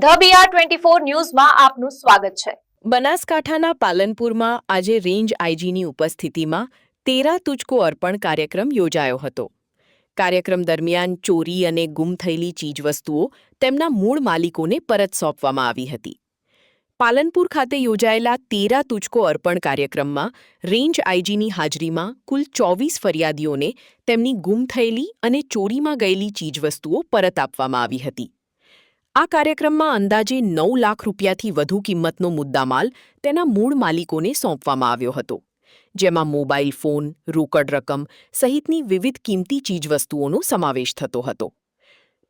The BR24 ન્યૂઝમાં આપનું સ્વાગત છે। બનાસકાંઠાના પાલનપુરમાં આજે રેન્જ આઈજીની ઉપસ્થિતિમાં તેરા તુજકો અર્પણ કાર્યક્રમ યોજાયો હતો। કાર્યક્રમ દરમિયાન ચોરી અને ગુમ થયેલી ચીજવસ્તુઓ તેમના મૂળ માલિકોને પરત સોંપવામાં આવી હતી। પાલનપુર ખાતે યોજાયેલા તેરા તુજકો અર્પણ કાર્યક્રમમાં રેન્જ આઈજીની હાજરીમાં કુલ 24 ફરિયાદીઓને તેમની ગુમ થયેલી અને ચોરીમાં ગયેલી ચીજવસ્તુઓ પરત આપવામાં આવી હતી। આ કાર્યક્રમમાં અંદાજે 9 લાખ રૂપિયાથી વધુ કિંમતનો મુદ્દામાલ તેના મૂળ માલિકોને સોંપવામાં આવ્યો હતો, જેમાં મોબાઈલ ફોન, રોકડ રકમ સહિતની વિવિધ કિંમતી ચીજવસ્તુઓનો સમાવેશ થતો હતો।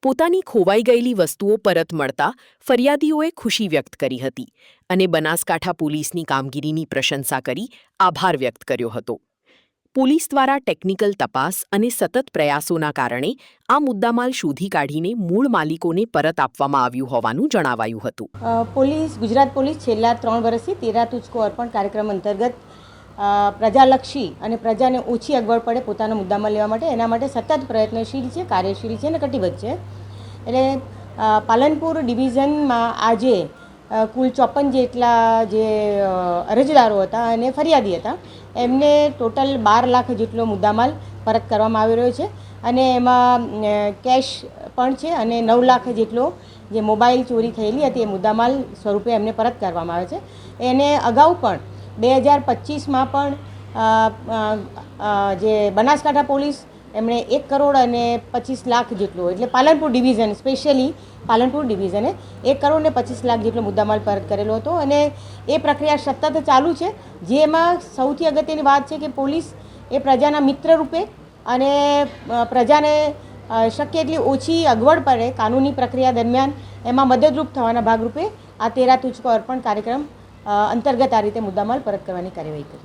પોતાની ખોવાઈ ગયેલી વસ્તુઓ પરત મળતા ફરિયાદીઓએ ખુશી વ્યક્ત કરી હતી અને બનાસકાંઠા પોલીસની કામગીરીની પ્રશંસા કરી આભાર વ્યક્ત કર્યો હતો। પોલીસ દ્વારા ટેકનિકલ તપાસ અને સતત પ્રયાસોના કારણે આ મુદ્દામાલ શોધી કાઢીને મૂળ માલિકોને પરત આપવામાં આવ્યું હોવાનું જણાવાયું હતું। ગુજરાત પોલીસ છેલ્લા 3 વર્ષથી તેરા તુજકો અર્પણ કાર્યક્રમ અંતર્ગત પ્રજાલક્ષી અને પ્રજાને ઓછી અગવડ પડે પોતાનો મુદ્દામાલ લેવા માટે એના માટે સતત પ્રયત્નશીલ છે, કાર્યશીલ છે અને કટિબદ્ધ છે। એટલે પાલનપુર ડિવિઝનમાં આજે કુલ 54 જેટલા જે અરજદારો હતા અને ફરિયાદી હતા એમને ટોટલ 12 લાખ જેટલો મુદ્દામાલ પરત કરવામાં આવી રહ્યો છે અને એમાં કેશ પણ છે અને 9 લાખ જેટલો જે મોબાઈલ ચોરી થયેલી હતી એ મુદ્દામાલ સ્વરૂપે એમને પરત કરવામાં આવે છે। એને અગાઉ પણ 2025માં પણ જે બનાસકાંઠા પોલીસ એમણે 1 કરોડ અને 25 લાખ જેટલો એટલે પાલનપુર ડિવિઝન સ્પેશિયલી પાલનપુર ડિવિઝને 1 કરોડ ને 25 લાખ જેટલો મુદ્દામાલ પરત કરેલો હતો અને એ પ્રક્રિયા સતત ચાલુ છે। જેમાં સૌથી અગત્યની વાત છે કે પોલીસ એ પ્રજાના મિત્ર રૂપે અને પ્રજાને શક્ય એટલી ઓછી અગવડ પડે કાનૂની પ્રક્રિયા દરમિયાન એમાં મદદરૂપ થવાના ભાગરૂપે આ તેરા તુજકો અર્પણ કાર્યક્રમ અંતર્ગત આ રીતે મુદ્દામાલ પરત કરવાની કાર્યવાહી કરી।